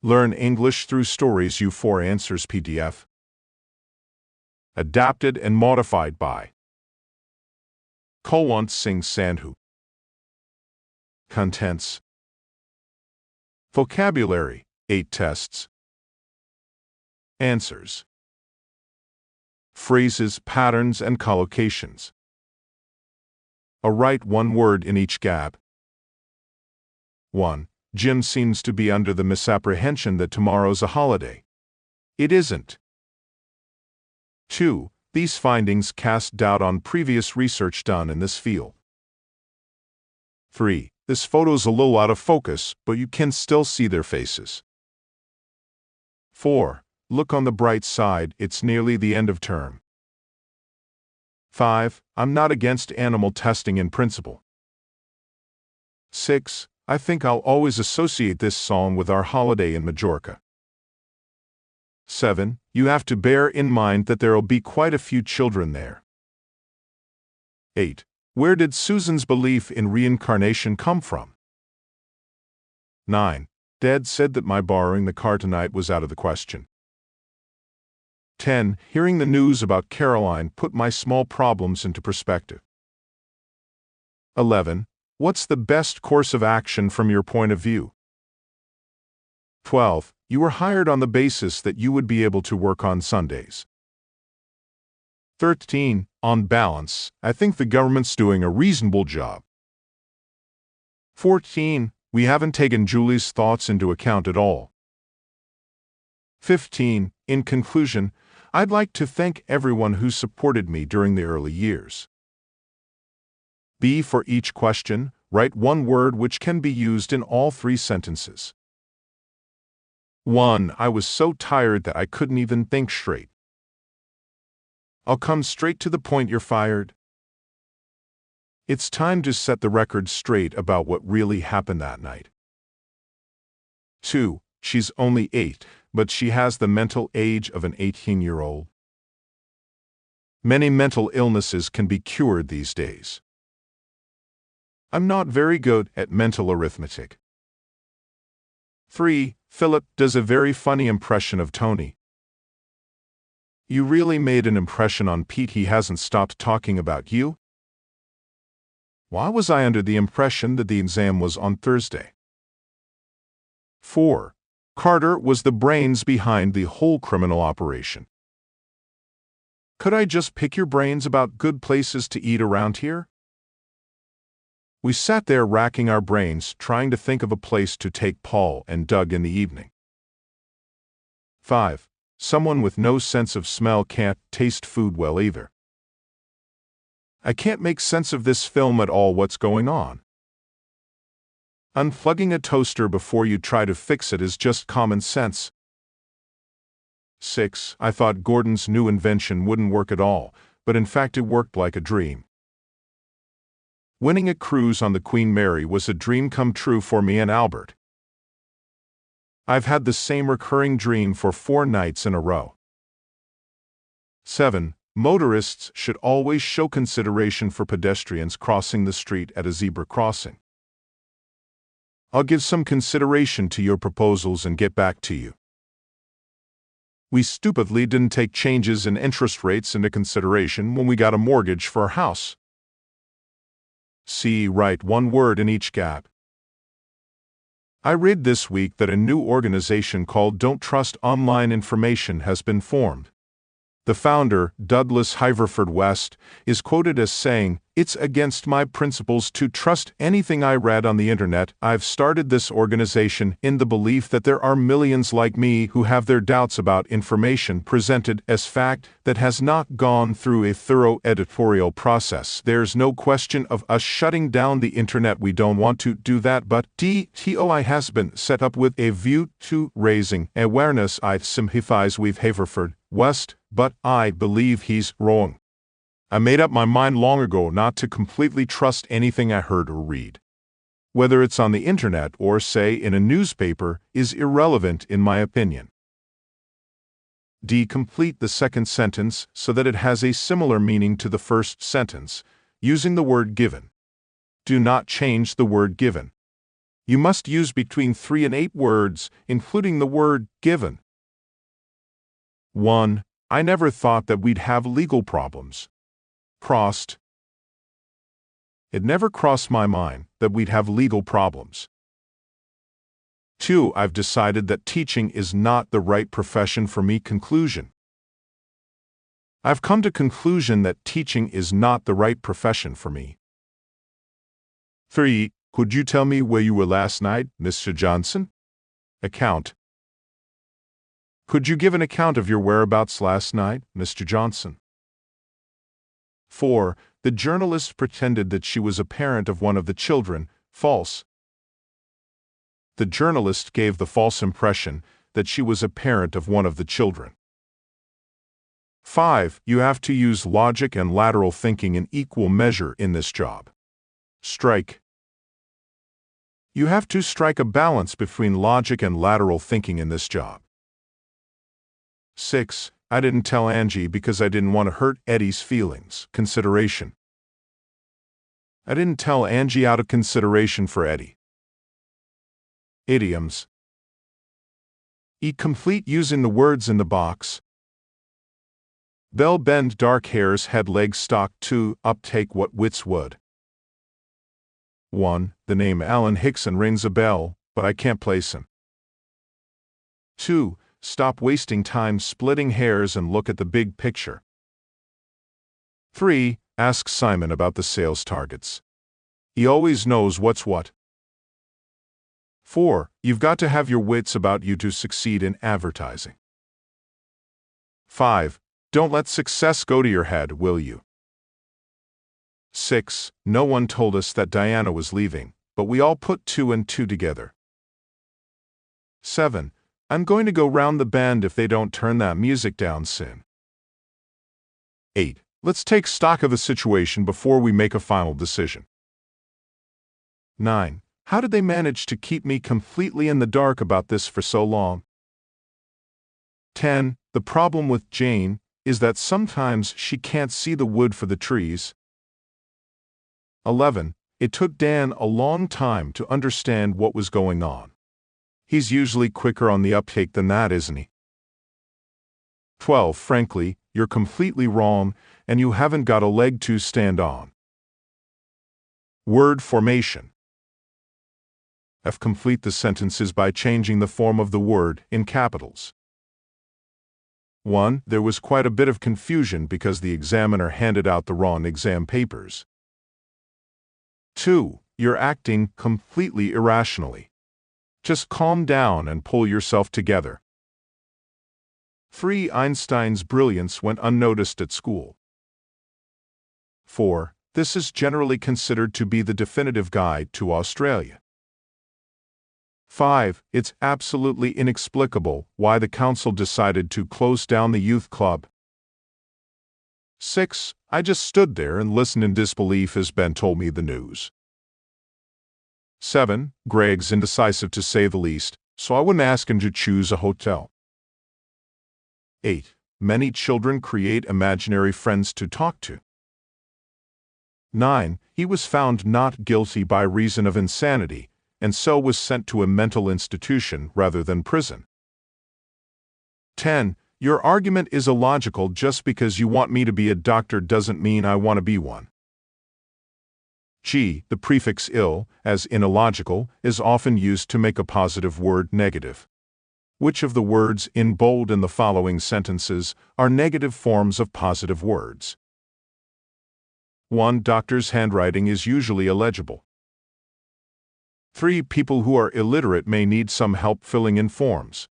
Learn English through Stories U4 Answers PDF. Adapted and modified by Kulwant Singh Sandhu. Contents: Vocabulary, 8 tests. Answers: phrases, patterns, and collocations. Write one word in each gap. 1. Jim seems to be under the misapprehension that tomorrow's a holiday. It isn't. 2. These findings cast doubt on previous research done in this field. 3. This photo's a little out of focus, but you can still see their faces. 4. Look on the bright side, it's nearly the end of term. 5. I'm not against animal testing in principle. 6. I think I'll always associate this song with our holiday in Majorca. 7. You have to bear in mind that there'll be quite a few children there. 8. Where did Susan's belief in reincarnation come from? 9. Dad said that my borrowing the car tonight was out of the question. 10. Hearing the news about Caroline put my small problems into perspective. 11. What's the best course of action from your point of view? 12. You were hired on the basis that you would be able to work on Sundays. 13. On balance, I think the government's doing a reasonable job. 14. We haven't taken Julie's thoughts into account at all. 15. In conclusion, I'd like to thank everyone who supported me during the early years. B. For each question, write one word which can be used in all 3 sentences. 1. I was so tired that I couldn't even think straight. I'll come straight to the point, you're fired. It's time to set the record straight about what really happened that night. 2. She's only 8, but she has the mental age of an 18-year-old. Many mental illnesses can be cured these days. I'm not very good at mental arithmetic. 3. Philip does a very funny impression of Tony. You really made an impression on Pete. He hasn't stopped talking about you. Why was I under the impression that the exam was on Thursday? 4. Carter was the brains behind the whole criminal operation. Could I just pick your brains about good places to eat around here? We sat there racking our brains, trying to think of a place to take Paul and Doug in the evening. 5. Someone with no sense of smell can't taste food well either. I can't make sense of this film at all. What's going on? Unplugging a toaster before you try to fix it is just common sense. 6. I thought Gordon's new invention wouldn't work at all, but in fact it worked like a dream. Winning a cruise on the Queen Mary was a dream come true for me and Albert. I've had the same recurring dream for 4 nights in a row. 7. Motorists should always show consideration for pedestrians crossing the street at a zebra crossing. I'll give some consideration to your proposals and get back to you. We stupidly didn't take changes in interest rates into consideration when we got a mortgage for our house. C. Write one word in each gap. I read this week that a new organization called Don't Trust Online Information has been formed. The founder, Douglas Haverford West, is quoted as saying, "It's against my principles to trust anything I read on the internet. I've started this organization in the belief that there are millions like me who have their doubts about information presented as fact that has not gone through a thorough editorial process. There's no question of us shutting down the internet. We don't want to do that, but DTOI has been set up with a view to raising awareness." I sympathize with Haverford West, but I believe he's wrong. I made up my mind long ago not to completely trust anything I heard or read. Whether it's on the internet or, say, in a newspaper, is irrelevant in my opinion. D. Complete the second sentence so that it has a similar meaning to the first sentence, using the word given. Do not change the word given. You must use between 3 and 8 words, including the word given. 1. I never thought that we'd have legal problems. Crossed. It never crossed my mind that we'd have legal problems. 2. I've decided that teaching is not the right profession for me. Conclusion. I've come to conclusion that teaching is not the right profession for me. 3. Could you tell me where you were last night, Mr. Johnson? Account. Could you give an account of your whereabouts last night, Mr. Johnson? 4. The journalist pretended that she was a parent of one of the children. False. The journalist gave the false impression that she was a parent of one of the children. 5. You have to use logic and lateral thinking in equal measure in this job. Strike. You have to strike a balance between logic and lateral thinking in this job. 6. I didn't tell Angie because I didn't want to hurt Eddie's feelings. Consideration. I didn't tell Angie out of consideration for Eddie. Idioms. Eat complete using the words in the box. Bell bend dark hairs head legs stock. 2. Uptake what wits would. 1. The name Alan Hickson rings a bell, but I can't place him. 2. Stop wasting time splitting hairs and look at the big picture. 3. Ask Simon about the sales targets. He always knows what's what. 4. You've got to have your wits about you to succeed in advertising. 5. Don't let success go to your head, will you? 6. No one told us that Diana was leaving, but we all put 2 and 2 together. 7. I'm going to go round the bend if they don't turn that music down soon. 8. Let's take stock of the situation before we make a final decision. 9. How did they manage to keep me completely in the dark about this for so long? 10. The problem with Jane is that sometimes she can't see the wood for the trees. 11. It took Dan a long time to understand what was going on. He's usually quicker on the uptake than that, isn't he? 12. Frankly, you're completely wrong, and you haven't got a leg to stand on. Word formation. F. Complete the sentences by changing the form of the word in capitals. 1. There was quite a bit of confusion because the examiner handed out the wrong exam papers. 2. You're acting completely irrationally. Just calm down and pull yourself together. 3. Einstein's brilliance went unnoticed at school. 4. This is generally considered to be the definitive guide to Australia. 5. It's absolutely inexplicable why the council decided to close down the youth club. 6. I just stood there and listened in disbelief as Ben told me the news. 7. Greg's indecisive to say the least, so I wouldn't ask him to choose a hotel. 8. Many children create imaginary friends to talk to. 9. He was found not guilty by reason of insanity, and so was sent to a mental institution rather than prison. 10. Your argument is illogical. Just because you want me to be a doctor doesn't mean I want to be one. G. The prefix ill, as in illogical, is often used to make a positive word negative. Which of the words in bold in the following sentences are negative forms of positive words? 1. Doctor's handwriting is usually illegible. 3. People who are illiterate may need some help filling in forms.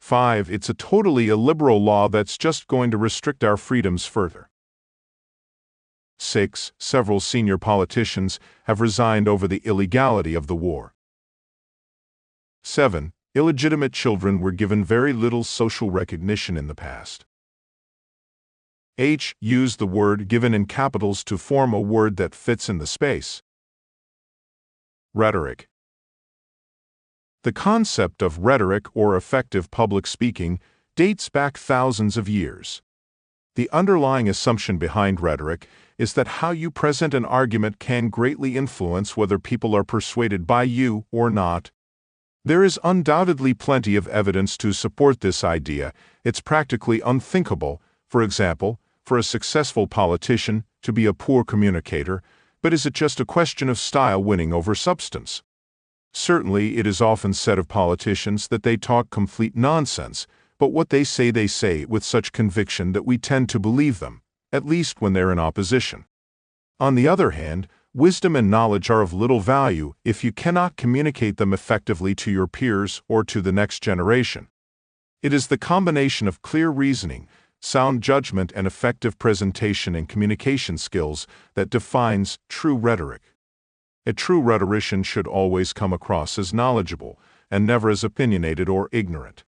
5. It's a totally illiberal law that's just going to restrict our freedoms further. 6. Several senior politicians have resigned over the illegality of the war. 7. Illegitimate children were given very little social recognition in the past. H. Use the word given in capitals to form a word that fits in the space. Rhetoric. The concept of rhetoric or effective public speaking dates back thousands of years. The underlying assumption behind rhetoric is that how you present an argument can greatly influence whether people are persuaded by you or not. There is undoubtedly plenty of evidence to support this idea. It's practically unthinkable, for example, for a successful politician to be a poor communicator, but is it just a question of style winning over substance? Certainly, it is often said of politicians that they talk complete nonsense, but what they say with such conviction that we tend to believe them, at least when they're in opposition. On the other hand, wisdom and knowledge are of little value if you cannot communicate them effectively to your peers or to the next generation. It is the combination of clear reasoning, sound judgment, and effective presentation and communication skills that defines true rhetoric. A true rhetorician should always come across as knowledgeable and never as opinionated or ignorant.